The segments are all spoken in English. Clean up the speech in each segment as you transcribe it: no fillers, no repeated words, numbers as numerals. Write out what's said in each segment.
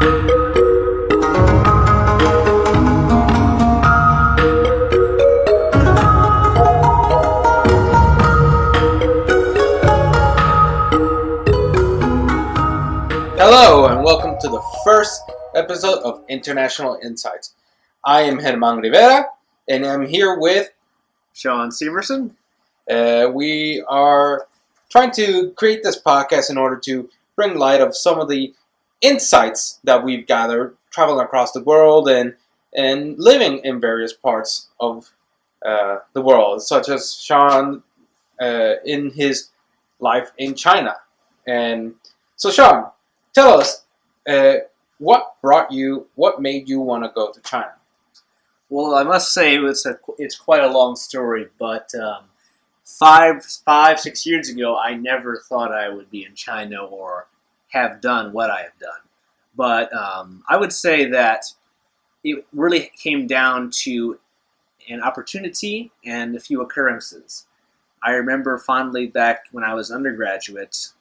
Hello and welcome to the first episode of International Insights. I am Germán Rivera and I'm here with Sean Severson. We are trying to create this podcast in order to bring light of some of the insights that we've gathered traveling across the world and living in various parts of the world, such as Sean in his life in China. And so Sean, tell us, what made you want to go to China? Well, I must say it's quite a long story, but 6 years ago, I never thought I would be in China or have done what I have done. But I would say that it really came down to an opportunity and a few occurrences. I remember fondly back when I was undergraduate,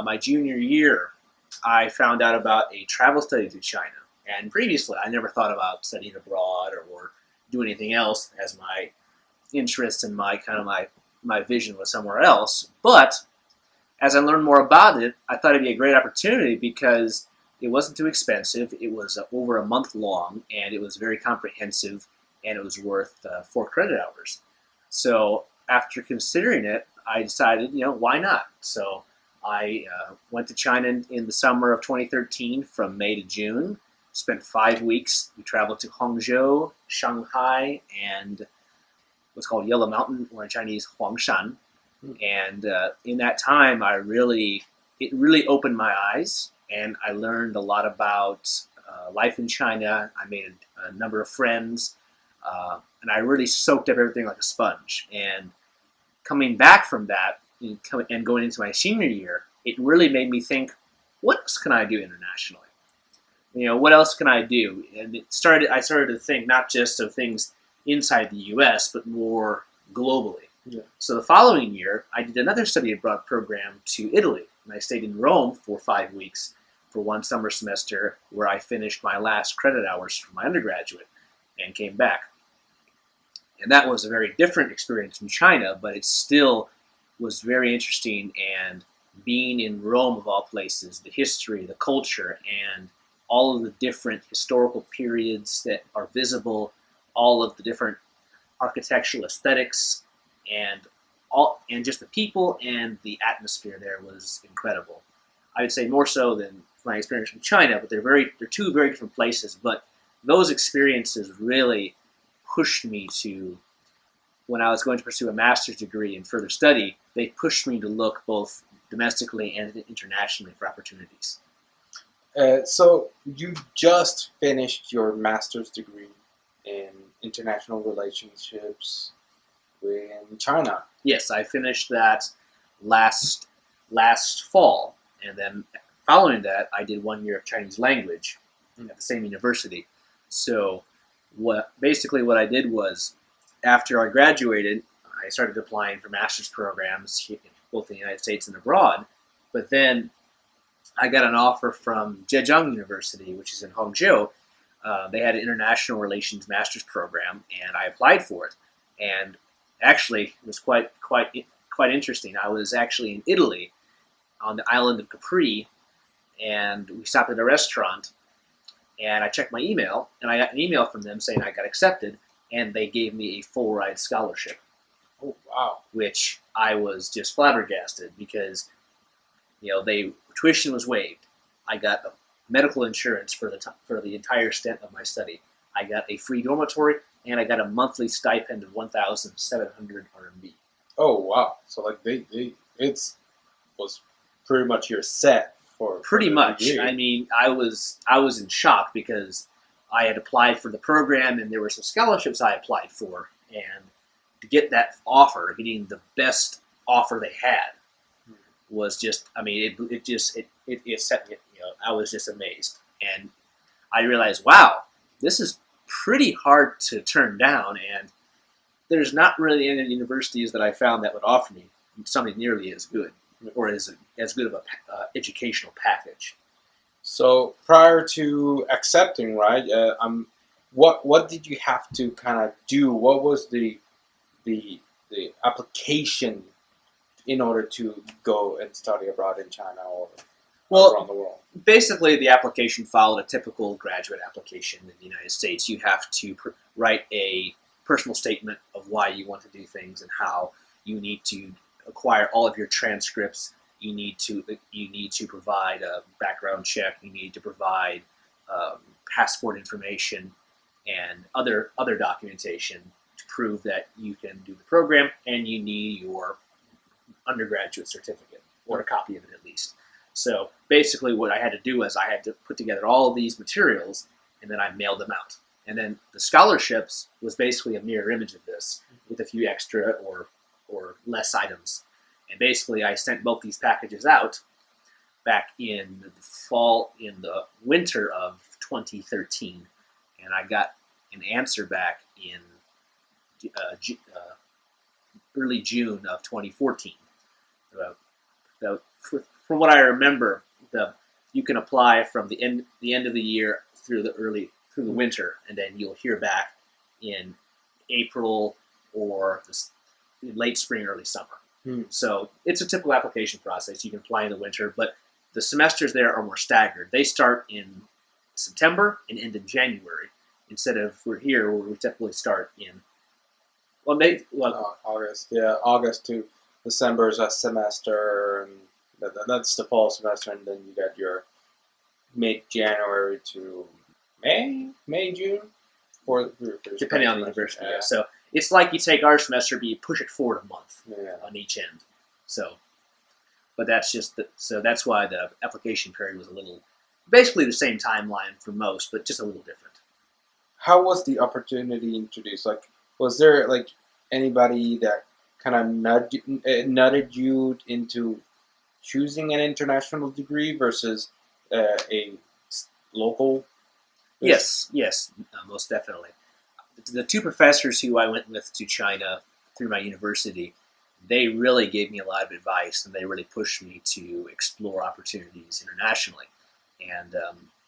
my junior year, I found out about a travel study to China. And previously, I never thought about studying abroad or do anything else, as my interest and my vision was somewhere else. But as I learned more about it, I thought it'd be a great opportunity because it wasn't too expensive. It was over a month long, and it was very comprehensive, and it was worth 4 credit hours. So after considering it, I decided, why not? So I went to China in the summer of 2013 from May to June, spent 5 weeks. We traveled to Hangzhou, Shanghai, and what's called Yellow Mountain, or in Chinese, Huangshan. And in that time, it really opened my eyes, and I learned a lot about life in China. I made a number of friends, and I really soaked up everything like a sponge. And coming back from that, and going into my senior year, it really made me think, what else can I do internationally? What else can I do? And I started to think not just of things inside the U.S., but more globally. Yeah. So the following year, I did another study abroad program to Italy, and I stayed in Rome for 5 weeks for one summer semester, where I finished my last credit hours for my undergraduate and came back. And that was a very different experience from China, but it still was very interesting, and being in Rome of all places, the history, the culture, and all of the different historical periods that are visible, all of the different architectural aesthetics, and just the people and the atmosphere there was incredible. I would say more so than my experience in China, but they're two very different places. But those experiences really pushed me to, when I was going to pursue a master's degree in further study, they pushed me to look both domestically and internationally for opportunities. So you just finished your master's degree in international relationships in China. Yes, I finished that last fall, and then following that, I did 1 year of Chinese language at the same university. So what I did was, after I graduated, I started applying for master's programs both in the United States and abroad. But then I got an offer from Zhejiang University, which is in Hangzhou. They had an international relations master's program, and I applied for it. And actually, it was quite interesting. I was actually in Italy, on the island of Capri, and we stopped at a restaurant. And I checked my email, and I got an email from them saying I got accepted, and they gave me a full ride scholarship. Oh, wow. Which I was just flabbergasted because, tuition was waived. I got medical insurance for the entire stint of my study. I got a free dormitory, and I got a monthly stipend of 1,700 RMB. Oh, wow. So it was pretty much your set for pretty much. Degree. I mean, I was in shock because I had applied for the program, and there were some scholarships I applied for, and to get that offer, getting the best offer they had, was just, it set me, I was just amazed. And I realized, wow, this is pretty hard to turn down, and there's not really any universities that I found that would offer me something nearly as good, or as good of a educational package. So prior to accepting, right? What did you have to kind of do? What was the the application in order to go and study abroad in China or around Well, the world? basically, the application followed a typical graduate application in the United States. You have to write a personal statement of why you want to do things and how. You need to acquire all of your transcripts. You need to provide a background check. You need to provide um, passport information and other documentation to prove that you can do the program. And you need your undergraduate certificate or a copy of it at least. So basically, what I had to do was I had to put together all of these materials, and then I mailed them out. And then the scholarships was basically a mirror image of this, with a few extra or less items. And basically, I sent both these packages out back in the winter of 2013, and I got an answer back in early June of 2014. From what I remember, you can apply from the end of the year through the winter, and then you'll hear back in April or late spring, early summer. So it's a typical application process. You can apply in the winter, but the semesters there are more staggered. They start in September and end in January, instead of we're here where we typically start in August. Yeah, August to December is a semester, and that's the fall semester, and then you got your mid-January to June, for depending on the university. Yeah. So it's like you take our semester, but you push it forward a month on each end. So, but that's why the application period was basically the same timeline for most, but just a little different. How was the opportunity introduced? Like, was there like anybody that kind of nudged you into choosing an international degree versus a local? Yes, most definitely. The two professors who I went with to China through my university, they really gave me a lot of advice, and they really pushed me to explore opportunities internationally. And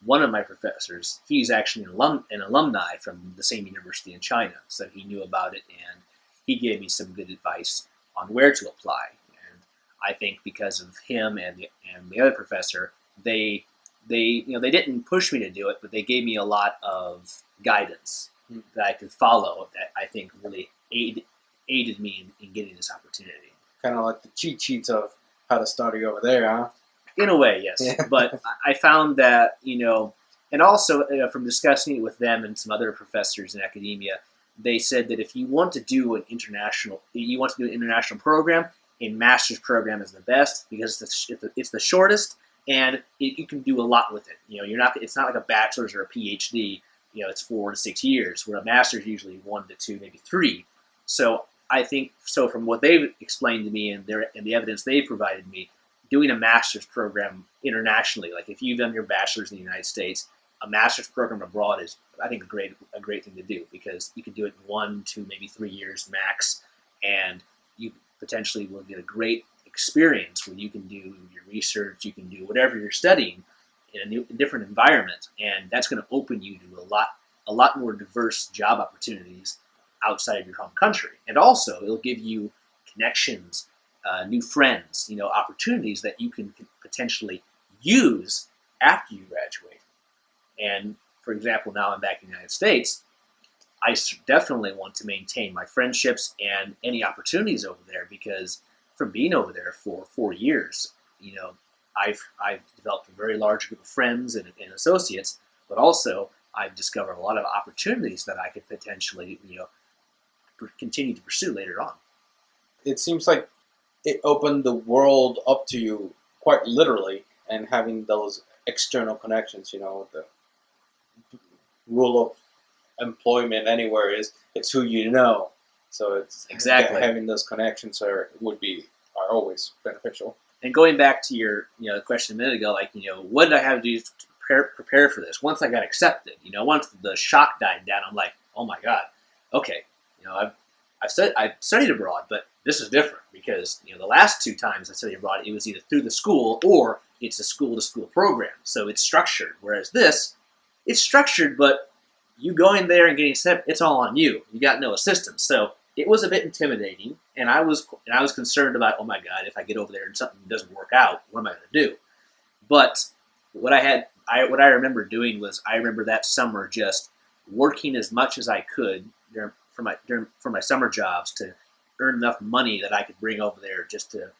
one of my professors, he's actually an alumni from the same university in China, so he knew about it, and he gave me some good advice on where to apply. And I think because of him and the other professor, they didn't push me to do it, but they gave me a lot of guidance that I could follow, that I think really aided me in getting this opportunity. Kind of like the cheat sheets of how to study over there, huh? In a way, yes. Yeah. But I found that, and also from discussing it with them and some other professors in academia, they said that if you want to do an international program, a master's program is the best because it's the shortest, and you can do a lot with it. It's not like a bachelor's or a PhD. It's 4 to 6 years, where a master's usually 1 to 2, maybe 3. So I think from what they've explained to me and the evidence they've provided me, doing a master's program internationally, like if you've done your bachelor's in the United States, a master's program abroad is, I think, a great thing to do, because you can do it in 1 to maybe 3 years max, and you potentially will get a great experience where you can do your research, you can do whatever you're studying in a different environment, and that's going to open you to a lot more diverse job opportunities outside of your home country, and also it'll give you connections, new friends, opportunities that you can potentially use after you graduate. And for example, now I'm back in the United States, I definitely want to maintain my friendships and any opportunities over there, because from being over there for 4 years, I've developed a very large group of friends and associates, but also I've discovered a lot of opportunities that I could potentially, continue to pursue later on. It seems like it opened the world up to you quite literally, and having those external connections. The rule of employment anywhere is it's who you know. So it's exactly having those connections are always beneficial. And going back to your question a minute ago, like what did I have to do to prepare for this? Once I got accepted, once the shock died down, I'm like, oh my god, okay, I've studied abroad, but this is different, because the last 2 times I studied abroad, it was either through the school or it's a school-to-school program, so it's structured. Whereas this, it's structured, but you going there and getting set, it's all on you. You got no assistance. So it was a bit intimidating, and I was concerned about, oh my God, if I get over there and something doesn't work out, what am I going to do? But what I remember doing was, I remember that summer just working as much as I could for my summer jobs to earn enough money that I could bring over there just to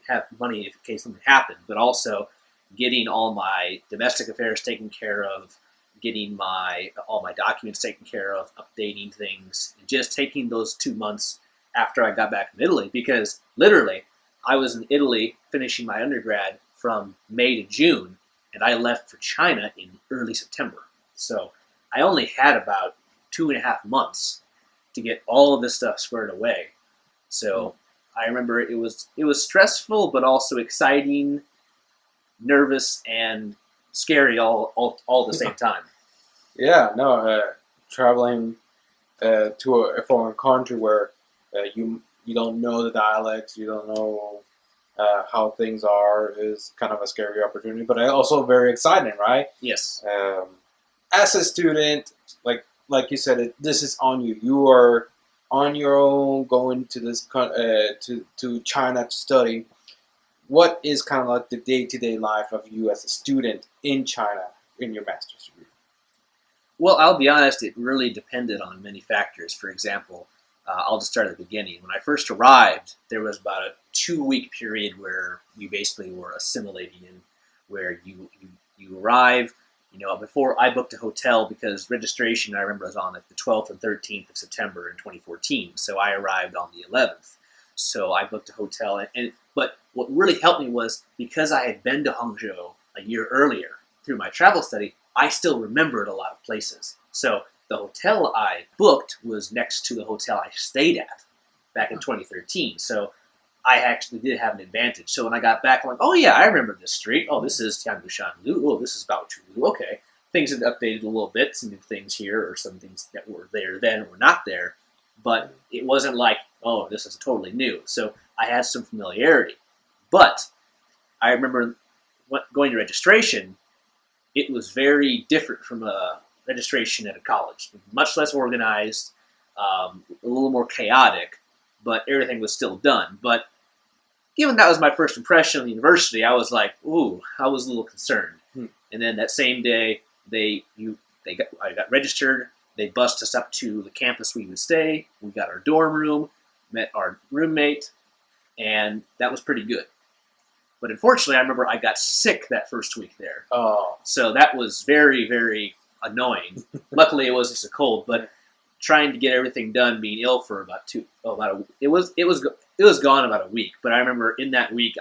have money in case something happened, but also getting all my domestic affairs taken care of, getting all my documents taken care of, updating things, and just taking those 2 months after I got back from Italy, because literally I was in Italy finishing my undergrad from May to June, and I left for China in early September. So I only had about 2.5 months to get all of this stuff squared away. So I remember it was stressful, but also exciting, nervous, and scary all at the same time. Yeah, no, traveling to a foreign country where you don't know the dialects, you don't know how things are, is kind of a scary opportunity, but also very exciting, right? Yes. As a student, like you said, this is on you. You are on your own going to this to China to study. What is kind of like the day-to-day life of you as a student in China in your master's degree? Well, I'll be honest, it really depended on many factors. For example, I'll just start at the beginning. When I first arrived, there was about a 2-week period where you basically were assimilating in, where you arrive. Before I booked a hotel, because registration, I remember, was on the 12th and 13th of September in 2014. So I arrived on the 11th. So I booked a hotel. But what really helped me was, because I had been to Hangzhou a year earlier through my travel study, I still remembered a lot of places. So the hotel I booked was next to the hotel I stayed at back in 2013. So I actually did have an advantage. So when I got back, I'm like, oh yeah, I remember this street. Oh, this is Tiangushan Lu. Oh, this is Baochu. Okay. Things had updated a little bit. Some new things here, or some things that were there then were not there. But it wasn't like, oh, this is totally new. So I had some familiarity. But I remember going to registration, it was very different from a registration at a college. Much less organized, a little more chaotic, but everything was still done. But given that was my first impression of the university, I was like, ooh, I was a little concerned. And then that same day, I got registered. They bussed us up to the campus we would stay. We got our dorm room, met our roommate, and that was pretty good. But unfortunately, I remember I got sick that first week there. Oh. So that was very, very annoying. Luckily, it was just a cold, but trying to get everything done, being ill for it was gone about a week. But I remember in that week,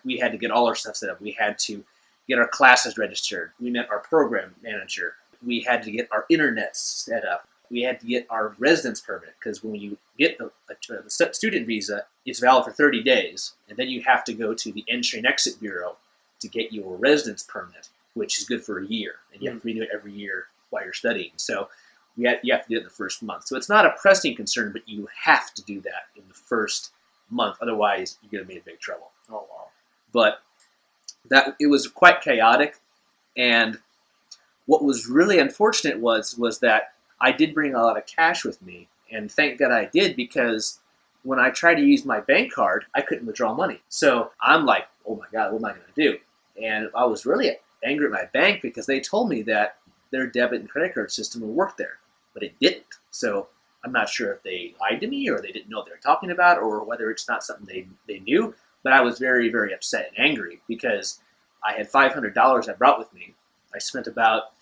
we had to get all our stuff set up. We had to get our classes registered. We met our program manager. We had to get our internet set up. We had to get our residence permit, because when you get the student visa, it's valid for 30 days. And then you have to go to the Entry and Exit Bureau to get your residence permit, which is good for a year. And you have to renew it every year while you're studying. So you have to do it in the first month. So it's not a pressing concern, but you have to do that in the first month. Otherwise, you're going to be in big trouble. Oh, wow. But it was quite chaotic. And what was really unfortunate was that I did bring a lot of cash with me, and thank God I did, because when I tried to use my bank card, I couldn't withdraw money. So I'm like, oh my God, what am I going to do? And I was really angry at my bank, because they told me that their debit and credit card system would work there, but it didn't. So I'm not sure if they lied to me, or they didn't know what they were talking about, or whether it's not something they knew. But I was very, very upset and angry, because I had $500 I brought with me. I spent about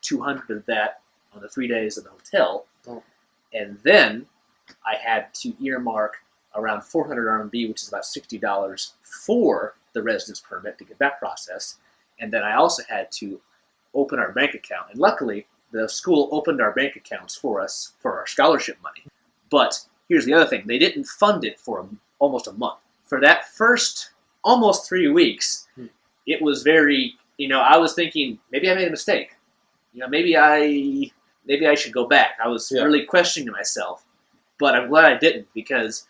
$200 of that on the 3 days of the hotel. Oh. And then I had to earmark around 400 RMB, which is about $60, for the residence permit to get that processed. And then I also had to open our bank account. And luckily, the school opened our bank accounts for us for our scholarship money. But here's the other thing. They didn't fund it for almost a month. For that first almost 3 weeks, it was very, I was thinking, maybe I made a mistake. Maybe I should go back. I was really questioning myself, but I'm glad I didn't, because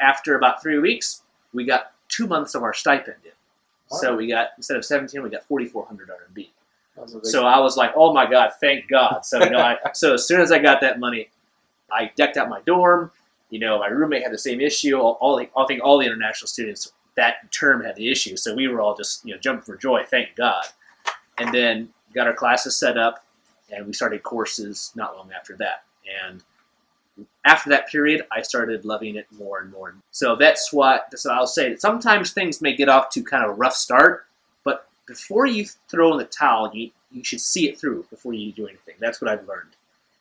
after about 3 weeks, we got 2 months of our stipend in. So we got, instead of 17, we got 4,400 RMB. That's So I was like, oh my God, thank God. So, so as soon as I got that money, I decked out my dorm. My roommate had the same issue. I think all the international students that term had the issue. So we were all just, jumping for joy, thank God. And then got our classes set up, and we started courses not long after that. And after that period, I started loving it more and more. So that's what I'll say. Sometimes things may get off to kind of a rough start, but before you throw in the towel, you should see it through before you do anything. That's what I've learned.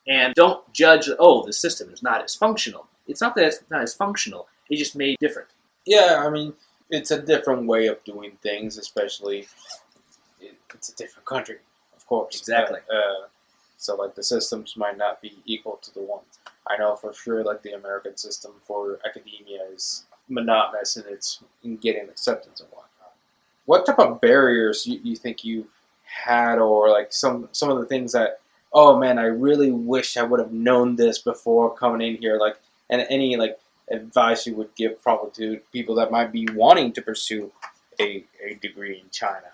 And don't judge, the system is not as functional. It's not that it's not as functional. It's just made different. Yeah, I mean, it's a different way of doing things, especially it's a different country, of course. Exactly. So, like, the systems might not be equal to the ones. I know for sure, like, the American system for academia is monotonous in getting acceptance and whatnot. What type of barriers you think you've had, or, like, some of the things that, oh, man, I really wish I would have known this before coming in here, like, and any, like, advice you would give probably to people that might be wanting to pursue a degree in China?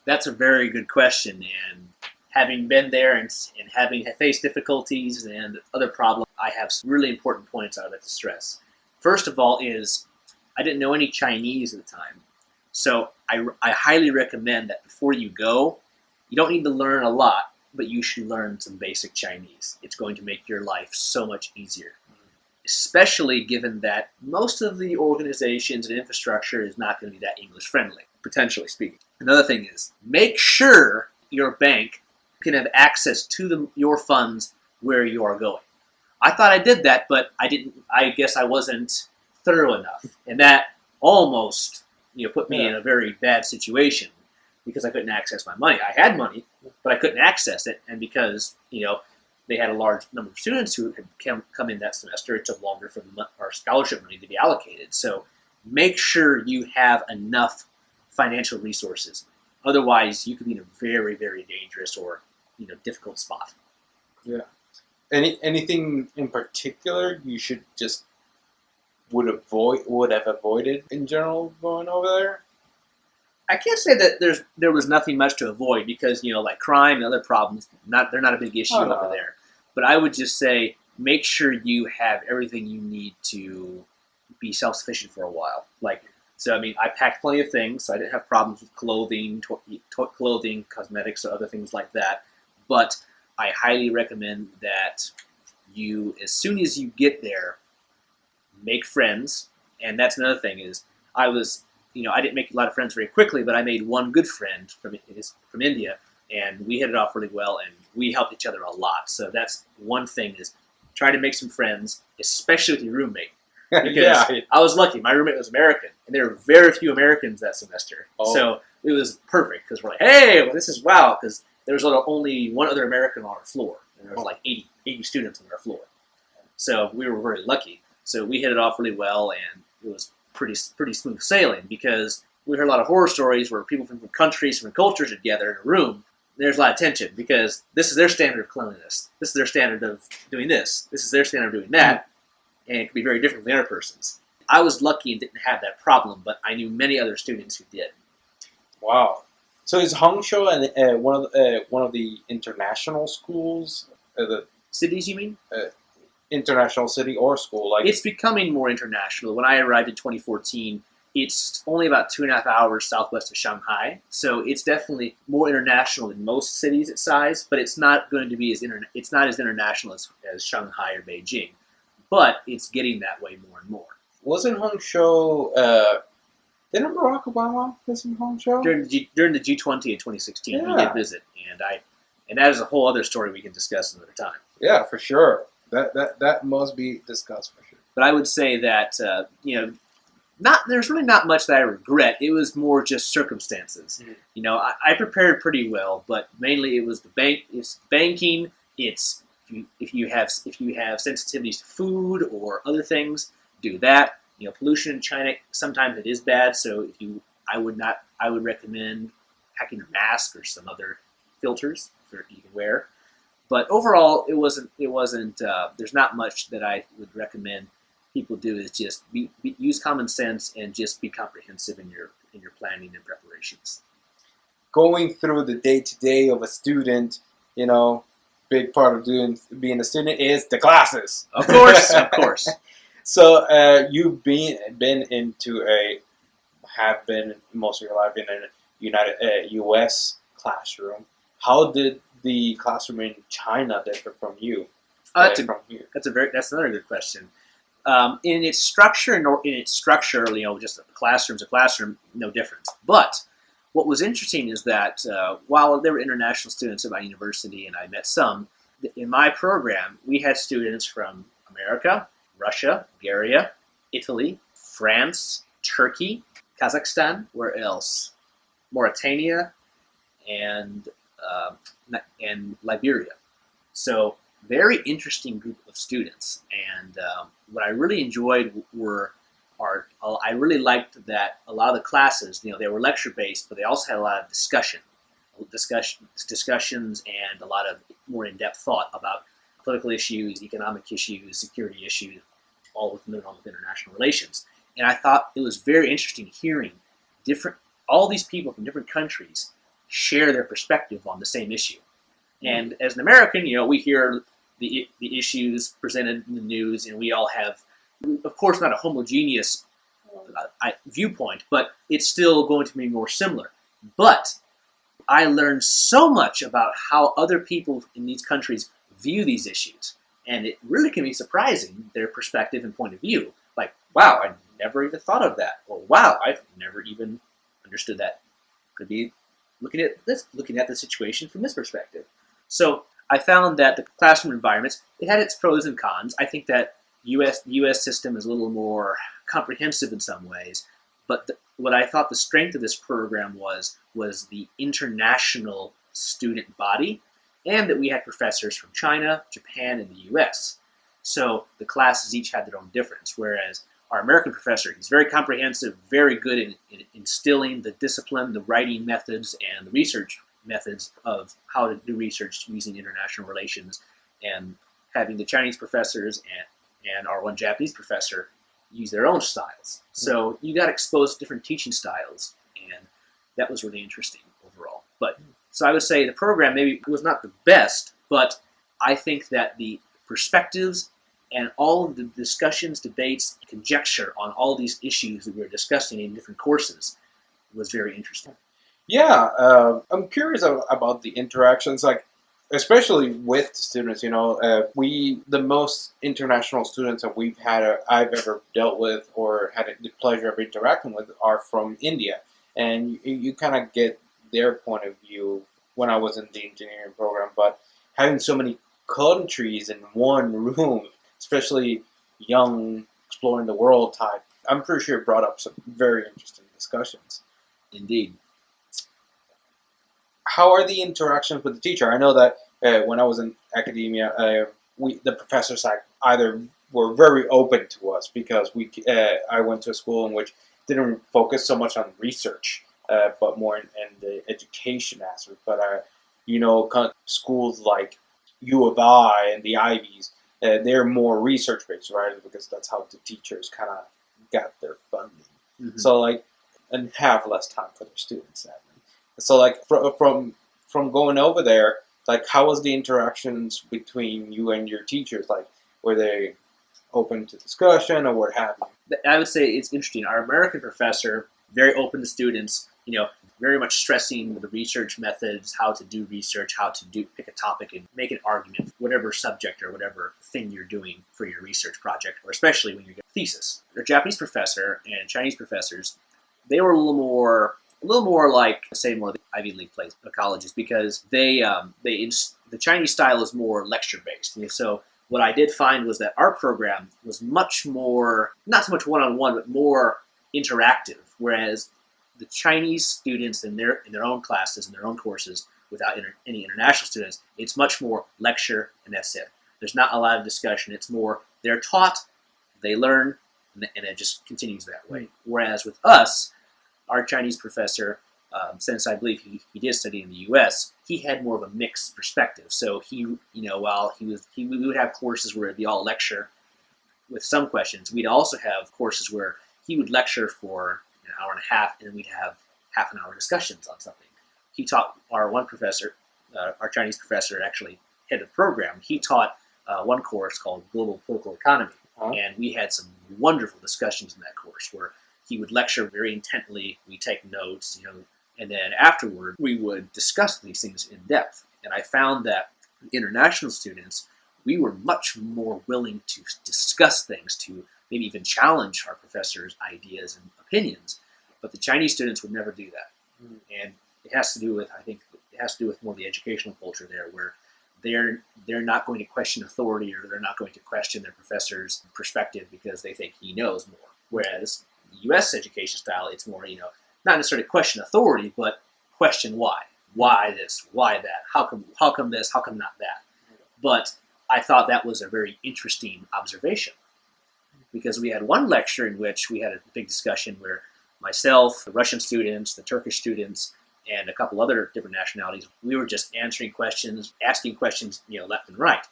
That's a very good question, and having been there and having faced difficulties and other problems, I have some really important points I would like to stress. First of all is I didn't know any Chinese at the time, so I highly recommend that before you go, you don't need to learn a lot, but you should learn some basic Chinese. It's going to make your life so much easier, especially given that most of the organizations and infrastructure is not going to be that English friendly, potentially speaking. Another thing is make sure your bank can have access to your funds where you are going. I thought I did that, but I didn't. I guess I wasn't thorough enough, and that almost put me in a very bad situation because I couldn't access my money. I had money, but I couldn't access it, and because they had a large number of students who had come in that semester, it took longer for our scholarship money to be allocated. So make sure you have enough financial resources. Otherwise, you could be in a very, very dangerous or difficult spot. Yeah. Anything in particular you would have avoided in general going over there? I can't say that there was nothing much to avoid because like crime and other problems, they're not a big issue over there. But I would just say make sure you have everything you need to be self-sufficient for a while. So I mean, I packed plenty of things, so I didn't have problems with clothing, cosmetics, or other things like that. But I highly recommend that you, as soon as you get there, make friends. And that's another thing is I didn't make a lot of friends very quickly, but I made one good friend from India, and we hit it off really well, and we helped each other a lot. So that's one thing is try to make some friends, especially with your roommate. Because I was lucky. My roommate was American, and there were very few Americans that semester. Oh. So it was perfect because we're like, hey, well, this is wow, because there was only one other American on our floor, and there was like 80 students on our floor. So we were very lucky. So we hit it off really well, and it was pretty smooth sailing because we heard a lot of horror stories where people from countries, from cultures are together in a room. There's a lot of tension because this is their standard of cleanliness. This is their standard of doing this. This is their standard of doing that. And it can be very different from the other person's. I was lucky and didn't have that problem, but I knew many other students who did. Wow. So is Hangzhou one of the international schools? The cities, you mean? International city or school? It's becoming more international. When I arrived in 2014, it's only about 2.5 hours southwest of Shanghai, so it's definitely more international than most cities its size. But it's not going to be it's not as international as Shanghai or Beijing. But it's getting that way more and more. Wasn't Hangzhou? Didn't Barack Obama visit Hangzhou during the G20 in 2016? Yeah. He did visit, and that is a whole other story we can discuss another time. Yeah, for sure. That must be discussed for sure. But I would say that there's really not much that I regret. It was more just circumstances. Mm-hmm. I prepared pretty well, but mainly it was the bank. It's banking. It's if you have sensitivities to food or other things, do that. Pollution in China, sometimes it is bad. So I would recommend packing a mask or some other filters that you can wear. But overall, it wasn't. There's not much that I would recommend people do. Is just use common sense and just be comprehensive in your in your planning and preparations. Going through the day-to-day of a student, big part of being a student is the classes. Of course, of course. So you've have been most of your life in a U.S. classroom. How did the classroom in China differ from you? That's another good question. In its structure, just a classroom's a classroom, no difference. But what was interesting is that while there were international students at my university, and I met some, in my program, we had students from America, Russia, Bulgaria, Italy, France, Turkey, Kazakhstan, where else? Mauritania, and Liberia. So very interesting group of students. And what I really enjoyed I really liked that a lot of the classes, they were lecture based, but they also had a lot of discussions and a lot of more in-depth thought about political issues, economic issues, security issues, all within international relations. And I thought it was very interesting hearing all these people from different countries share their perspective on the same issue. And as an American, we hear the issues presented in the news, and we all have, of course, not a homogeneous viewpoint, but it's still going to be more similar. But I learned so much about how other people in these countries view these issues, and it really can be surprising, their perspective and point of view. Like, wow, I never even thought of that, or wow, I've never even understood that. Could be looking at the situation from this perspective. So I found that the classroom environments, it had its pros and cons. I think that the U.S. system is a little more comprehensive in some ways, but what I thought the strength of this program was the international student body, and that we had professors from China, Japan, and the U.S. So the classes each had their own difference, whereas our American professor, he's very comprehensive, very good in instilling the discipline, the writing methods, and the research methods of how to do research using international relations, and having the Chinese professors and our one Japanese professor use their own styles. So you got exposed to different teaching styles, and that was really interesting overall. But so I would say the program maybe was not the best, but I think that the perspectives and all of the discussions, debates, conjecture on all these issues that we were discussing in different courses was very interesting. Yeah, I'm curious about the interactions, like especially with students. The most international students that I've ever dealt with or had the pleasure of interacting with are from India, and you kind of get their point of view when I was in the engineering program. But having so many countries in one room, especially young, exploring the world type, I'm pretty sure it brought up some very interesting discussions. Indeed. How are the interactions with the teacher? I know that when I was in academia, the professors either were very open to us because I went to a school in which didn't focus so much on research, but more in the education aspect. But schools like U of I and the Ivies, they're more research based, right? Because that's how the teachers kind of got their funding. Mm-hmm. So and have less time for their students, sadly. So from going over there, how was the interactions between you and your teachers? Were they open to discussion, or what have you? I would say it's interesting. Our American professor, very open to students, very much stressing the research methods, how to do research, how to pick a topic and make an argument, whatever subject or whatever thing you're doing for your research project, or especially when you're doing a thesis. Our Japanese professor and Chinese professors, they were a little more like, say, more the Ivy League colleges, because the Chinese style is more lecture based. So what I did find was that our program was much more, not so much one-on-one, but more interactive, whereas the Chinese students in their own classes, in their own courses, without any international students, it's much more lecture, and that's it. There's not a lot of discussion. It's more they're taught, they learn, and it just continues that way. Whereas with us, our Chinese professor, since I believe he did study in the U.S., he had more of a mixed perspective. So while we would have courses where it'd be all lecture with some questions, we'd also have courses where he would lecture for hour and a half, and then we'd have half an hour discussions on something. He taught our one professor, our Chinese professor, actually head of the program. He taught one course called Global Political Economy, and we had some wonderful discussions in that course where he would lecture very intently. We take notes, and then afterward we would discuss these things in depth. And I found that international students, we were much more willing to discuss things, to maybe even challenge our professors' ideas and opinions. But the Chinese students would never do that. And it has to do with, I think, more the educational culture there, where they're not going to question authority, or they're not going to question their professor's perspective because they think he knows more. Whereas the U.S. education style, it's more, not necessarily question authority, but question why. Why this? Why that? How come this? How come not that? But I thought that was a very interesting observation, because we had one lecture in which we had a big discussion where myself, the Russian students, the Turkish students, and a couple other different nationalities, we were just answering questions, asking questions, left and right.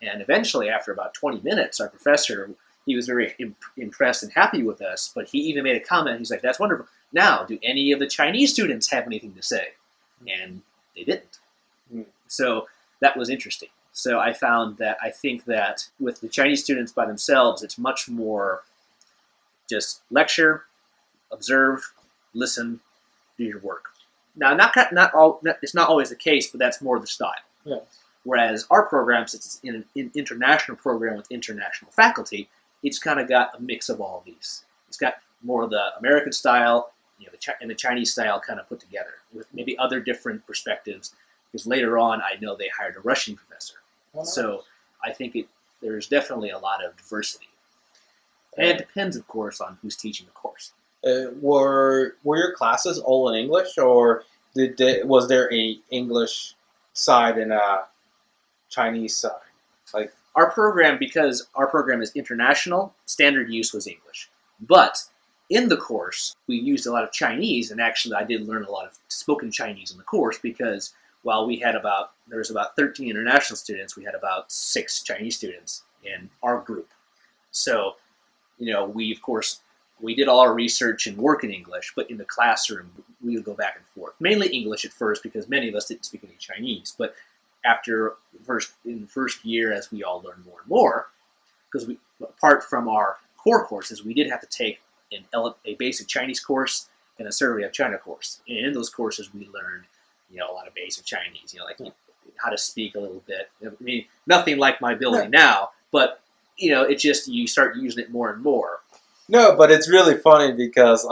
And eventually, after about 20 minutes, our professor, he was very impressed and happy with us, but he even made a comment. He's like, "That's wonderful. Now, do any of the Chinese students have anything to say?" And they didn't. So that was interesting. So I found that I think that with the Chinese students by themselves, it's much more just lecture, observe, listen, do your work. Now, it's not always the case, but that's more the style. Yeah. Whereas our program, since it's an international program with international faculty, it's kind of got a mix of all these. It's got more of the American style, and the Chinese style kind of put together with maybe other different perspectives. Because later on, I know they hired a Russian professor. Oh, nice. So I think there's definitely a lot of diversity. And it depends, of course, on who's teaching the course. Were your classes all in English, or was there a English side and a Chinese side? Like our program, because our program is international, standard use was English. But in the course, we used a lot of Chinese, and actually I did learn a lot of spoken Chinese in the course, because while there was about 13 international students, we had about 6 Chinese students in our group. So, we did all our research and work in English, but in the classroom, we would go back and forth. Mainly English at first, because many of us didn't speak any Chinese. But in the first year, as we all learned more and more, because apart from our core courses, we did have to take a basic Chinese course and a Survey of China course. And in those courses, we learned, a lot of basic Chinese, like how to speak a little bit. I mean, nothing like my ability now, but, it's just you start using it more and more. No, but it's really funny because,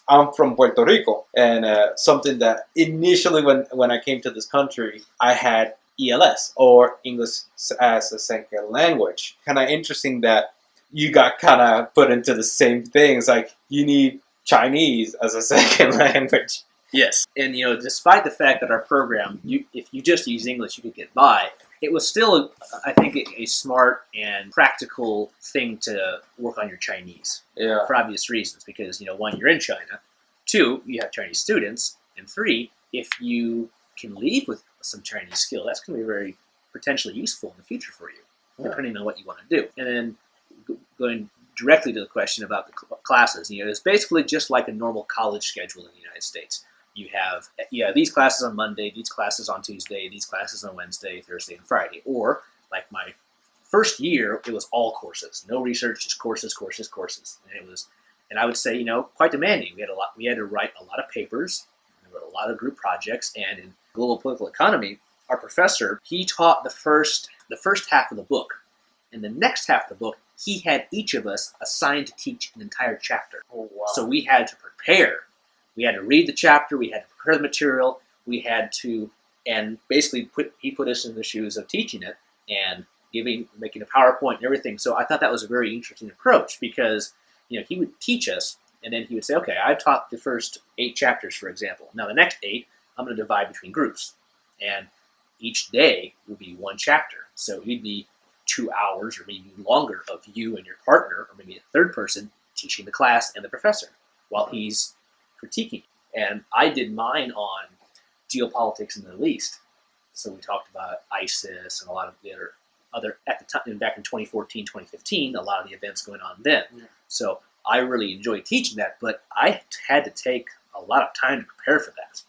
I'm from Puerto Rico, and something that initially when I came to this country, I had ELS, or English as a second language. Kind of interesting that you got kind of put into the same thing. It's like you need Chinese as a second language. Yes, and despite the fact that our program, if you just use English, you could get by. It was still, I think, a smart and practical thing to work on your Chinese. Yeah. For obvious reasons, because 1, you're in China. 2, you have Chinese students, and 3, if you can leave with some Chinese skill, that's going to be very potentially useful in the future for you, depending on what you want to do. And then going directly to the question about the classes, it's basically just like a normal college schedule in the United States. You have these classes on Monday, these classes on Tuesday, these classes on Wednesday, Thursday, and Friday. Or, like my first year, it was all courses. No research, just courses. And I would say, quite demanding. We had to write a lot of papers, we wrote a lot of group projects, and in Global Political Economy, our professor, he taught the first half of the book. And the next half of the book, he had each of us assigned to teach an entire chapter. Oh, wow. So we had to prepare. We had to read the chapter, we had to prepare the material, we had to, and basically he put us in the shoes of teaching it and making a PowerPoint and everything. So I thought that was a very interesting approach, because he would teach us, and then he would say, okay, I've taught the first 8 chapters, for example. Now the next 8, I'm going to divide between groups, and each day will be 1 chapter. So it'd be 2 hours or maybe longer of you and your partner, or maybe a third person, teaching the class and the professor while he's critiquing. And I did mine on geopolitics in the Middle East. So we talked about ISIS and a lot of the other at the time, back in 2014, 2015, a lot of the events going on then. Yeah. So I really enjoyed teaching that, but I had to take a lot of time to prepare for that.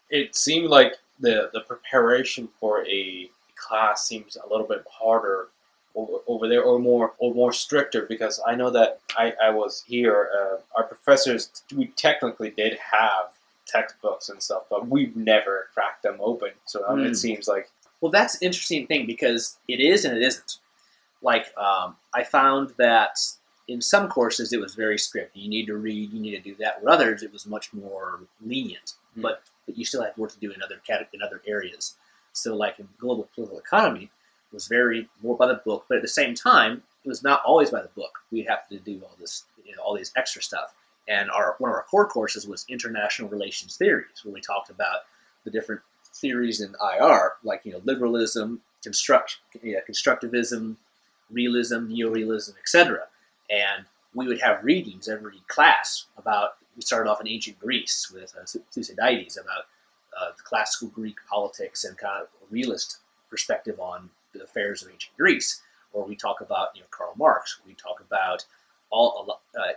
It seemed like the preparation for a class seems a little bit harder over there, or more stricter, because I know that I was here. Our professors, we technically did have textbooks and stuff, but we've never cracked them open. So it seems like, well, that's an interesting thing because it is and it isn't. Like I found that in some courses it was very strict. You need to read, you need to do that. With others, it was much more lenient, but you still had work to do in other areas. So, like in global political economy, it was very more by the book, but at the same time, it was not always by the book. We'd have to do all this, all these extra stuff. And one of our core courses was International Relations Theories, where we talked about the different theories in IR, like liberalism, constructivism, realism, neorealism, etc. And we would have readings every class about. We started off in ancient Greece with Thucydides about the classical Greek politics and kind of a realist perspective on the affairs of ancient Greece. Or we talk about Karl Marx. We talk about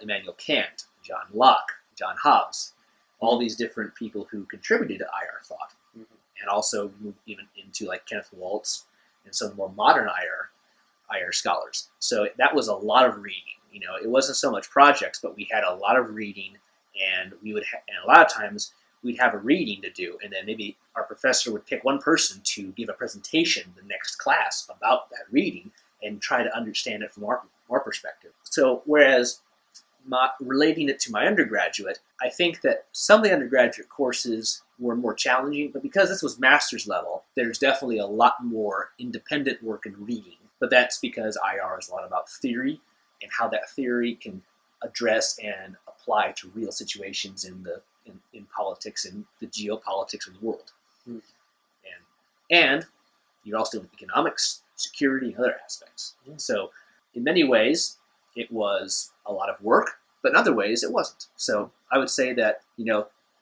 Immanuel Kant, John Locke, John Hobbes, all these different people who contributed to IR thought, and also moved even into like Kenneth Waltz and some more modern IR scholars. So that was a lot of reading. It wasn't so much projects, but we had a lot of reading, and we would and a lot of times we'd have a reading to do, and then maybe our professor would pick one person to give a presentation the next class about that reading and try to understand it from our perspective. So whereas relating it to my undergraduate, I think that some of the undergraduate courses were more challenging, but because this was master's level, there's definitely a lot more independent work and reading. But that's because IR is a lot about theory and how that theory can address and apply to real situations in politics and the geopolitics of the world. And you're also doing economics, security, and other aspects. So in many ways, it was a lot of work, but in other ways, it wasn't. So I would say that,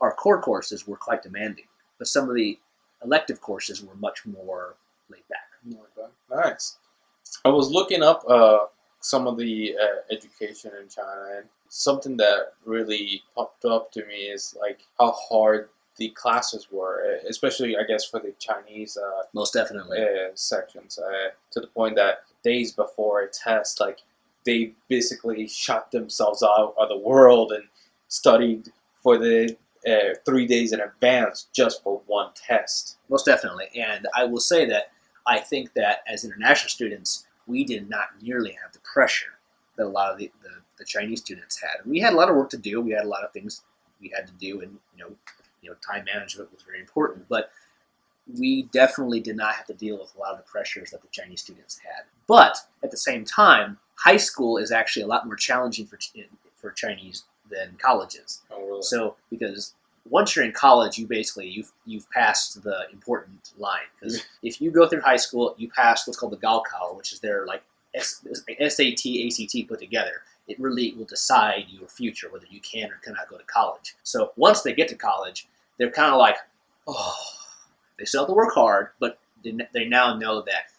our core courses were quite demanding, but some of the elective courses were much more laid back. Nice. I was looking up some of the education in China, and something that really popped up to me is like how hard the classes were, especially I guess for the Chinese most definitely sections, to the point that days before a test, like they basically shut themselves out of the world and studied for the 3 days in advance just for one test. Most definitely. And I will say that I think that as international students, we did not nearly have the pressure that a lot of the Chinese students had. We had a lot of work to do. We had a lot of things we had to do, and time management was very important. But we definitely did not have to deal with a lot of the pressures that the Chinese students had. But at the same time, high school is actually a lot more challenging for Chinese than colleges. Oh, really? So because once you're in college, you've passed the important line. Because if you go through high school, you pass what's called the Gaokao, which is their like SAT, ACT put together. It really will decide your future, whether you can or cannot go to college. So once they get to college, they're kind of like, they still have to work hard, but they now know that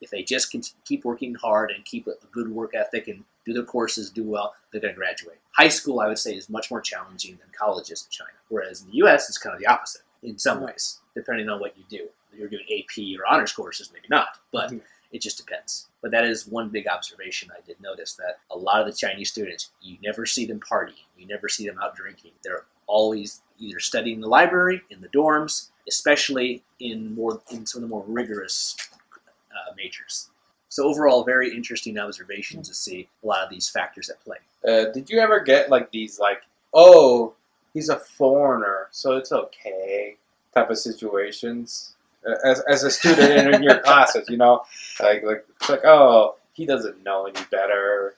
if they just keep working hard and keep a good work ethic and do their courses, do well, they're going to graduate. High school, I would say, is much more challenging than colleges in China, whereas in the U.S., it's kind of the opposite in some ways, depending on what you do. If you're doing AP or honors courses, maybe not, but it just depends. But that is one big observation I did notice, that a lot of the Chinese students, you never see them partying, you never see them out drinking. They're always either studying in the library, in the dorms, especially in some of the more rigorous majors. So overall, very interesting observations to see a lot of these factors at play. Did you ever get like these oh, he's a foreigner, so it's okay type of situations as a student in your classes? Like it's like, oh, he doesn't know any better.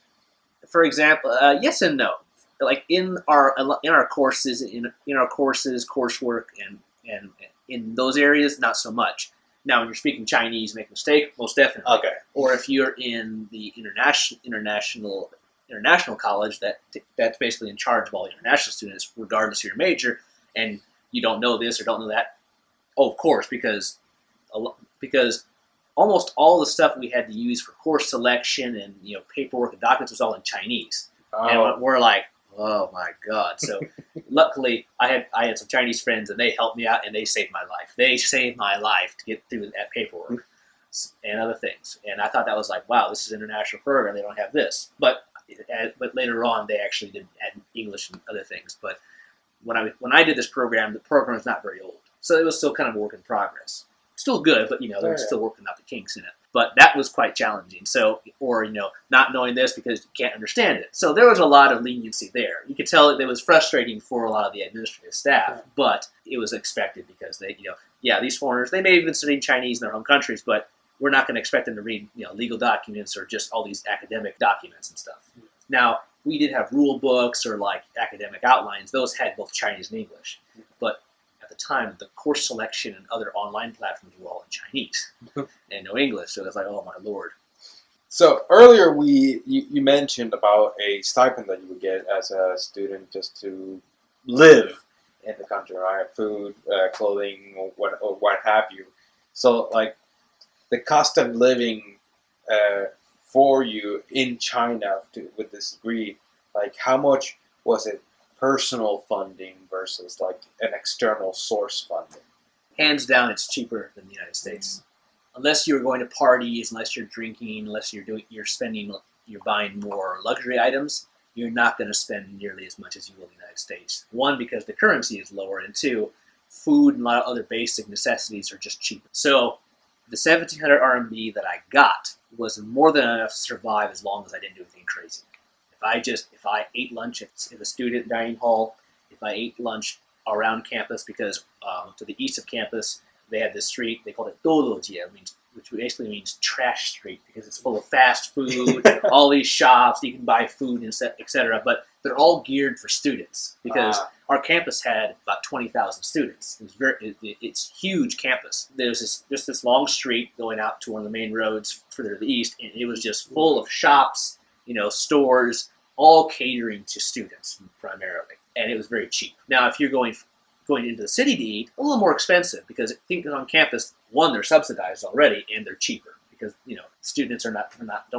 For example, yes and no. Like in our courses, coursework, and in those areas, not so much. Now, when you're speaking Chinese, make a mistake, most definitely. Okay. Or if you're in the international college, that's basically in charge of all the international students, regardless of your major, and you don't know this or don't know that. Oh, of course, because almost all the stuff we had to use for course selection and paperwork and documents was all in Chinese. And we're like, oh my god! So luckily, I had some Chinese friends, and they helped me out, and they saved my life. They saved my life to get through that paperwork and other things. And I thought that was like, wow, this is an international program. They don't have this, but later on, they actually did add English and other things. But when I did this program, the program was not very old, so it was still kind of a work in progress. Still good, but they're still working out the kinks in it. But that was quite challenging. So, or not knowing this because you can't understand it. So there was a lot of leniency there. You could tell it was frustrating for a lot of the administrative staff, but it was expected because they, these foreigners, they may have been studying Chinese in their home countries, but we're not going to expect them to read, legal documents or just all these academic documents and stuff. Now, we did have rule books or like academic outlines. Those had both Chinese and English, but at the time, the course selection and other online platforms were all in Chinese and no English. So it's like, oh my lord. So earlier you mentioned about a stipend that you would get as a student just to live in the country, right? Food, clothing, or what have you. So like the cost of living for you in China with this degree, like how much was it? Personal funding versus like an external source funding? Hands down, it's cheaper than the United States. Unless you're going to parties, unless you're drinking, unless you're buying more luxury items, you're not going to spend nearly as much as you will in the United States. One, because the currency is lower, and two, food and a lot of other basic necessities are just cheaper. So the 1,700 RMB that I got was more than enough to survive as long as I didn't do anything crazy. If I ate lunch at the student dining hall, if I ate lunch around campus, because to the east of campus, they had this street, they called it Doujie, which basically means trash street, because it's full of fast food, all these shops, you can buy food, etc. But they're all geared for students, because our campus had about 20,000 students. It's huge campus. There's this long street going out to one of the main roads further to the east, and it was just full of shops, stores, all catering to students primarily, and it was very cheap. Now, if you're going into the city to eat, a little more expensive because I think on campus, one, they're subsidized already, and they're cheaper because students don't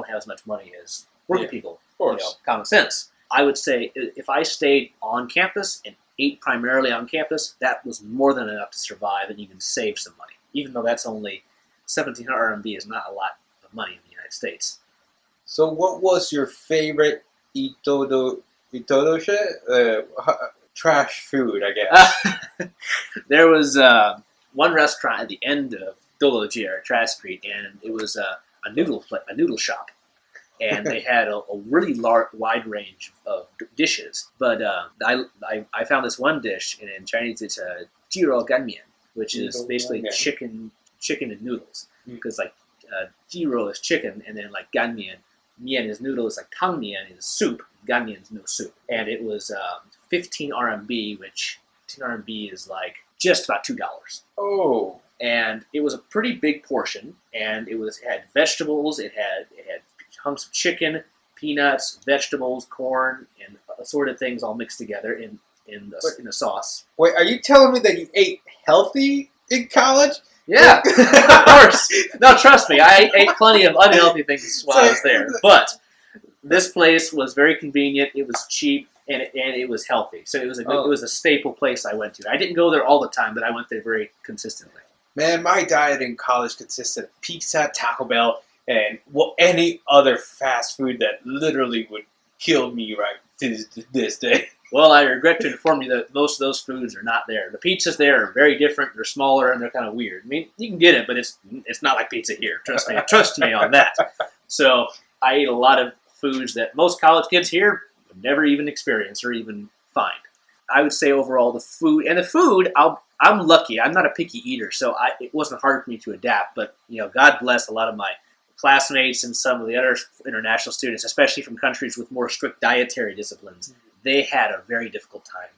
have as much money as working people. Of course, common sense. I would say if I stayed on campus and ate primarily on campus, that was more than enough to survive and even save some money. Even though that's only 1,700 RMB is not a lot of money in the United States. So what was your favorite trash food, I guess? There was one restaurant at the end of Doujie, Trash Street, and it was a noodle shop. And they had a really wide range of dishes. But I found this one dish, and in Chinese it's a jiro ganmian, which is basically chicken and noodles. Because jiro is chicken, and then like ganmian, mian is noodles, like tang mian is soup, ganmian is no soup. And it was 15 RMB, which 15 RMB is like just about $2. Oh. And it was a pretty big portion, and it had vegetables, it had hunks of chicken, peanuts, vegetables, corn, and assorted things all mixed together in the sauce. Wait, are you telling me that you ate healthy in college? Yeah, of course. No, trust me, I ate plenty of unhealthy things while I was there. But this place was very convenient. It was cheap, and it was healthy. So it was a staple place I went to. I didn't go there all the time, but I went there very consistently. Man, my diet in college consisted of pizza, Taco Bell, and any other fast food that literally would kill me right to this day. Well, I regret to inform you that most of those foods are not there. The pizzas there are very different. They're smaller and they're kind of weird. I mean, you can get it, but it's not like pizza here. Trust me on that. So I ate a lot of foods that most college kids here would never even experience or even find. I would say overall the food, I'm lucky. I'm not a picky eater, so it wasn't hard for me to adapt. But God bless a lot of my classmates and some of the other international students, especially from countries with more strict dietary disciplines. They had a very difficult time.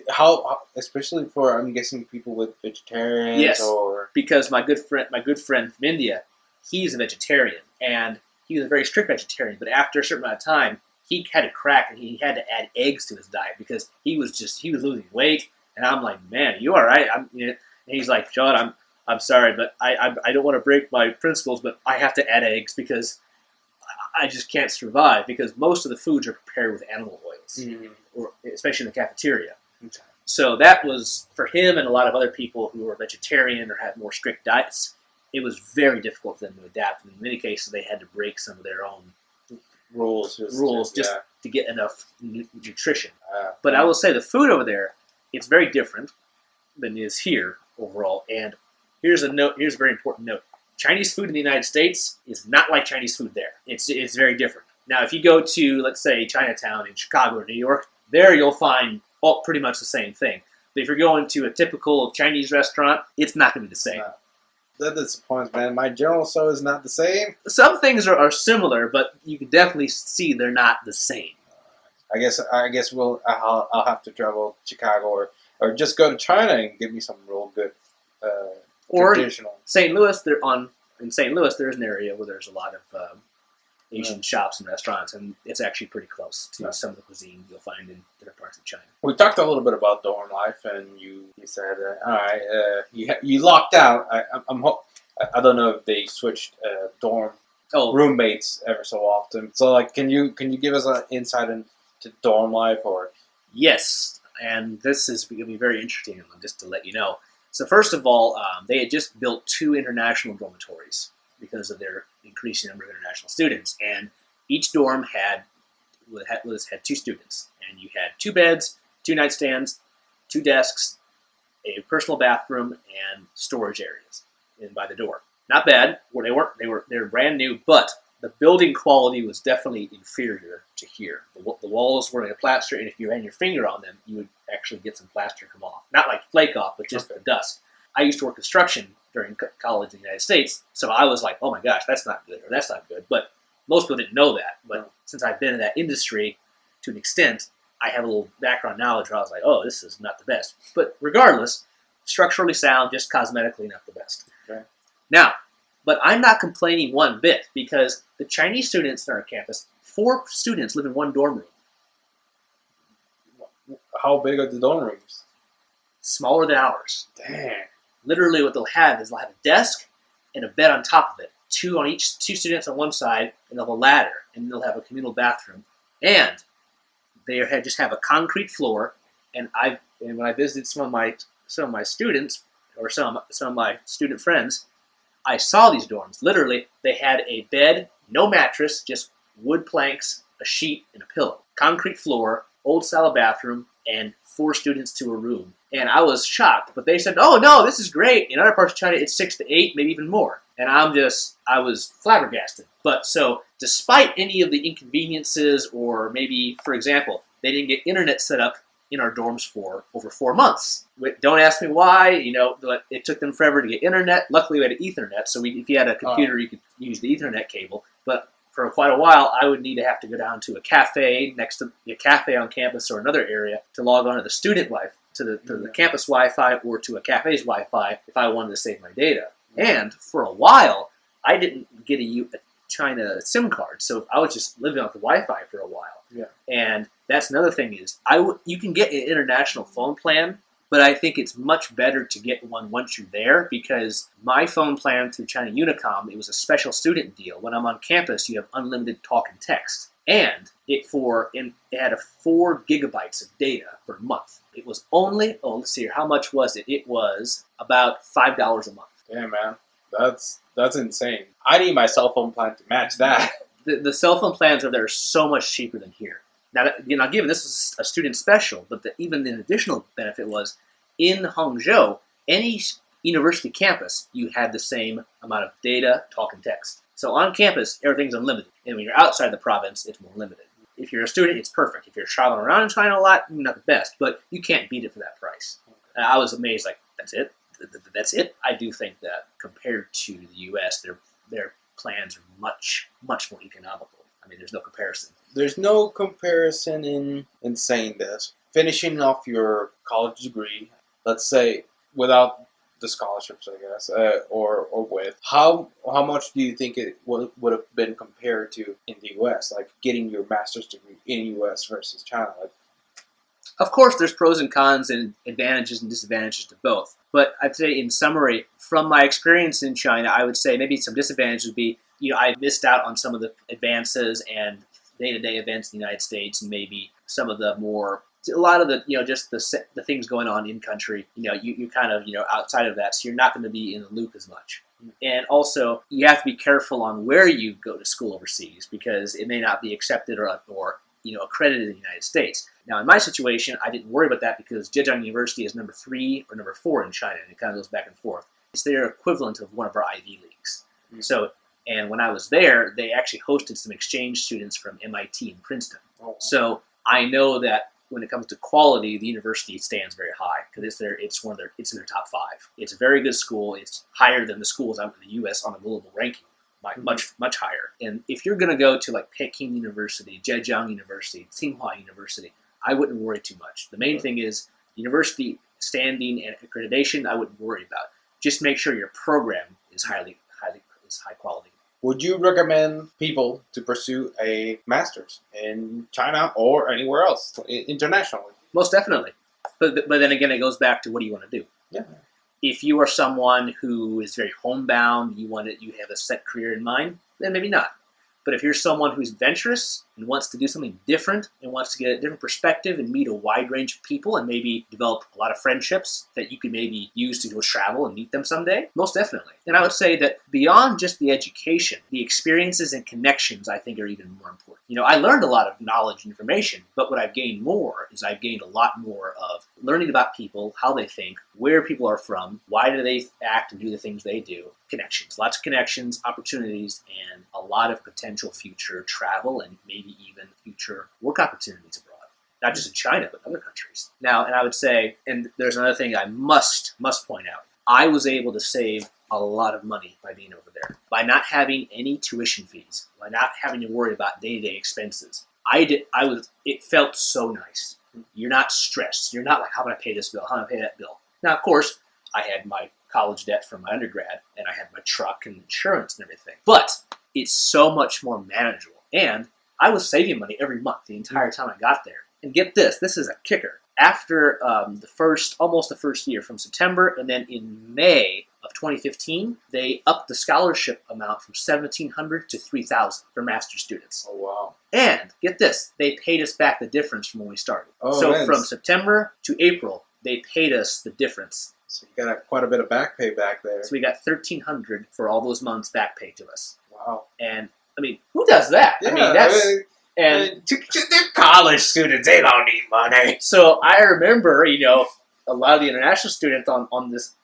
How, especially for, I'm guessing, people with vegetarians? Yes, or because my good friend from India, he's a vegetarian, and he was a very strict vegetarian. But after a certain amount of time, he had a crack, and he had to add eggs to his diet because he was losing weight. And I'm like, man, you all right? And he's like, John, I'm sorry, but I don't want to break my principles, but I have to add eggs because I just can't survive because most of the foods are prepared with animal oils, or especially in the cafeteria. Okay. So that was, for him and a lot of other people who were vegetarian or had more strict diets, it was very difficult for them to adapt. In many cases, they had to break some of their own rules just to get enough nutrition. But I will say the food over there, it's very different than it is here overall. And here's a very important note. Chinese food in the United States is not like Chinese food there. It's very different. Now, if you go to, let's say, Chinatown in Chicago or New York, there you'll find pretty much the same thing. But if you're going to a typical Chinese restaurant, it's not going to be the same. That disappoints, man. My General Tso is not the same. Some things are similar, but you can definitely see they're not the same. I guess I'll have to travel to Chicago or just go to China and get me some real good traditional. St. Louis, in St. Louis, there's an area where there's a lot of Asian shops and restaurants, and it's actually pretty close to some of the cuisine you'll find in different parts of China. We talked a little bit about dorm life, and you said, all right, you locked out. I don't know if they switched dorm roommates ever so often. So, like, can you give us an insight into dorm life or? Yes, and this is going to be very interesting, just to let you know. So first of all, they had just built 2 international dormitories because of their increasing number of international students, and each dorm had 2 students, and you had 2 beds, 2 nightstands, 2 desks, a personal bathroom, and storage areas in by the door. Not bad. They were brand new, but the building quality was definitely inferior to here. The walls were like plaster, and if you ran your finger on them, you would actually get some plaster come off. Not like flake off, but just the dust. I used to work construction during college in the United States, so I was like, oh my gosh, that's not good, or that's not good. But most people didn't know that. But since I've been in that industry to an extent, I have a little background knowledge where I was like, oh, this is not the best. But regardless, structurally sound, just cosmetically not the best. Okay. Now, but I'm not complaining one bit because the Chinese students on our campus, 4 students live in one dorm room. How big are the dorm rooms? Smaller than ours. Dang. Literally what they'll have is a desk and a bed on top of it. 2 students on one side, and they'll have a ladder, and they'll have a communal bathroom. And they just have a concrete floor, and when I visited some of my students, or some of my student friends, I saw these dorms. Literally, they had a bed, no mattress, just wood planks, a sheet, and a pillow. Concrete floor, old style bathroom, and 4 students to a room. And I was shocked, but they said, oh no, this is great. In other parts of China, it's 6 to 8, maybe even more. And I was flabbergasted. But so, despite any of the inconveniences, or maybe, for example, they didn't get internet set up in our dorms for over 4 months. Don't ask me why. It took them forever to get internet. Luckily, we had Ethernet, so if you had a computer, you could use the Ethernet cable. But for quite a while, I would need to have to go down to a cafe next to a cafe on campus or another area to log on to the student Wi-Fi, to the campus Wi-Fi, or to a cafe's Wi-Fi if I wanted to save my data. And for a while, I didn't get a China SIM card, so I was just living off the Wi-Fi for a while. Yeah. And that's another thing is you can get an international phone plan, but I think it's much better to get one once you're there, because my phone plan through China Unicom, it was a special student deal. When I'm on campus, you have unlimited talk and text. And it had 4 gigabytes of data per month. It was only, let's see here, how much was it? It was about $5 a month. Yeah, man. That's insane. I need my cell phone plan to match that. The cell phone plans over there are so much cheaper than here. Now, given this was a student special, but even the additional benefit was, in Hangzhou, any university campus, you had the same amount of data, talk, and text. So on campus, everything's unlimited. And when you're outside the province, it's more limited. If you're a student, it's perfect. If you're traveling around in China a lot, not the best, but you can't beat it for that price. And I was amazed, that's it? That's it? I do think that compared to the U.S., their plans are much, much more economical. I mean, there's no comparison. There's no comparison in saying this. Finishing off your college degree, let's say, without the scholarships, I guess, or with, how much do you think it would have been compared to in the U.S., like getting your master's degree in the U.S. versus China? Of course, there's pros and cons and advantages and disadvantages to both. But I'd say, in summary, from my experience in China, I would say maybe some disadvantages would be I missed out on some of the advances and day-to-day events in the United States, and maybe some of the a lot of the, just the things going on in country, you kind of, outside of that, so you're not going to be in the loop as much. And also, you have to be careful on where you go to school overseas, because it may not be accepted or accredited in the United States. Now, in my situation, I didn't worry about that because Zhejiang University is number 3 or number 4 in China, and it kind of goes back and forth. It's their equivalent of one of our Ivy Leagues. Mm-hmm. So, and when I was there, they actually hosted some exchange students from MIT and Princeton. Oh. So I know that when it comes to quality, the university stands very high because it's in their top 5. It's a very good school. It's higher than the schools out in the U.S. on a global ranking, much higher. And if you're going to go to like Peking University, Zhejiang University, Tsinghua University, I wouldn't worry too much. The main thing is university standing and accreditation. I wouldn't worry about. Just make sure your program is high quality. Would you recommend people to pursue a master's in China or anywhere else internationally? Most definitely. But then again, it goes back to what do you want to do? Yeah. If you are someone who is very homebound, you have a set career in mind, then maybe not. But if you're someone who's adventurous and wants to do something different and wants to get a different perspective and meet a wide range of people and maybe develop a lot of friendships that you could maybe use to go travel and meet them someday, most definitely. And I would say that beyond just the education, the experiences and connections I think are even more important. I learned a lot of knowledge and information, but what I've gained more is I've gained a lot more of learning about people, how they think, where people are from, why do they act and do the things they do, connections, lots of connections, opportunities, and a lot of potential future travel and maybe even future work opportunities abroad. Not just in China, but other countries. Now, and I would say, and there's another thing I must point out. I was able to save a lot of money by being over there. By not having any tuition fees, by not having to worry about day-to-day expenses. It felt so nice. You're not stressed. You're not like, how am I pay this bill? How am I pay that bill? Now, of course, I had my college debt from my undergrad, and I had my truck and insurance and everything. But it's so much more manageable. And I was saving money every month the entire time I got there. And get this is a kicker. After almost the first year, from September, and then in May of 2015, they upped the scholarship amount from $1,700 to $3,000 for master's students. Oh, wow. And get this, they paid us back the difference from when we started. Oh, so man. From September to April, they paid us the difference. So you got quite a bit of back pay back there. So we got $1,300 for all those months back pay to us. Wow. And, who does that? Yeah, And they're college students. They don't need money. So I remember, a lot of the international students on this,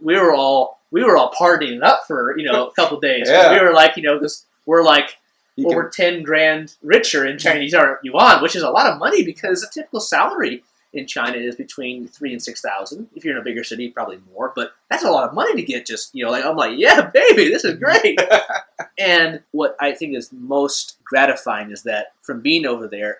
we were all partying up for, a couple days. Yeah. We were like, because we're like over 10 grand richer in Chinese yuan, which is a lot of money because a typical salary in China is between 3,000 and 6,000. If you're in a bigger city, probably more. But that's a lot of money to get. I'm like, yeah, baby, this is great. And what I think is most gratifying is that from being over there,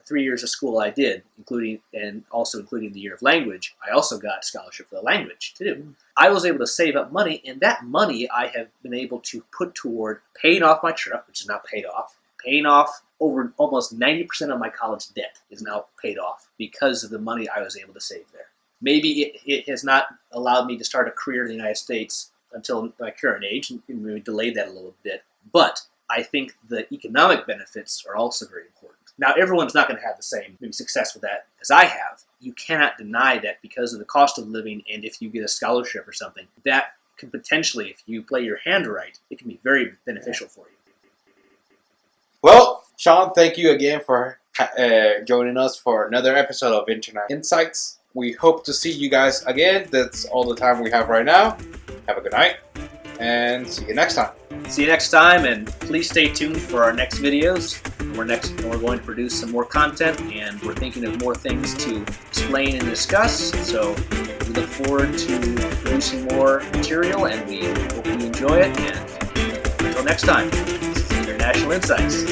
3 years of school I did, including the year of language, I also got a scholarship for the language too. I was able to save up money, and that money I have been able to put toward paying off my truck, which is now paid off, paying off over almost 90% of my college debt is now paid off because of the money I was able to save there. Maybe it has not allowed me to start a career in the United States until my current age, and we delayed that a little bit. But I think the economic benefits are also very important. Now, everyone's not going to have the same success with that as I have. You cannot deny that because of the cost of living, and if you get a scholarship or something, that can potentially, if you play your hand right, it can be very beneficial for you. Well, Sean, thank you again for joining us for another episode of International Insights. We hope to see you guys again. That's all the time we have right now. Have a good night, and see you next time. See you next time, and please stay tuned for our next videos. We're going to produce some more content, and we're thinking of more things to explain and discuss. So we look forward to producing more material, and we hope you enjoy it. And until next time, this is International Insights.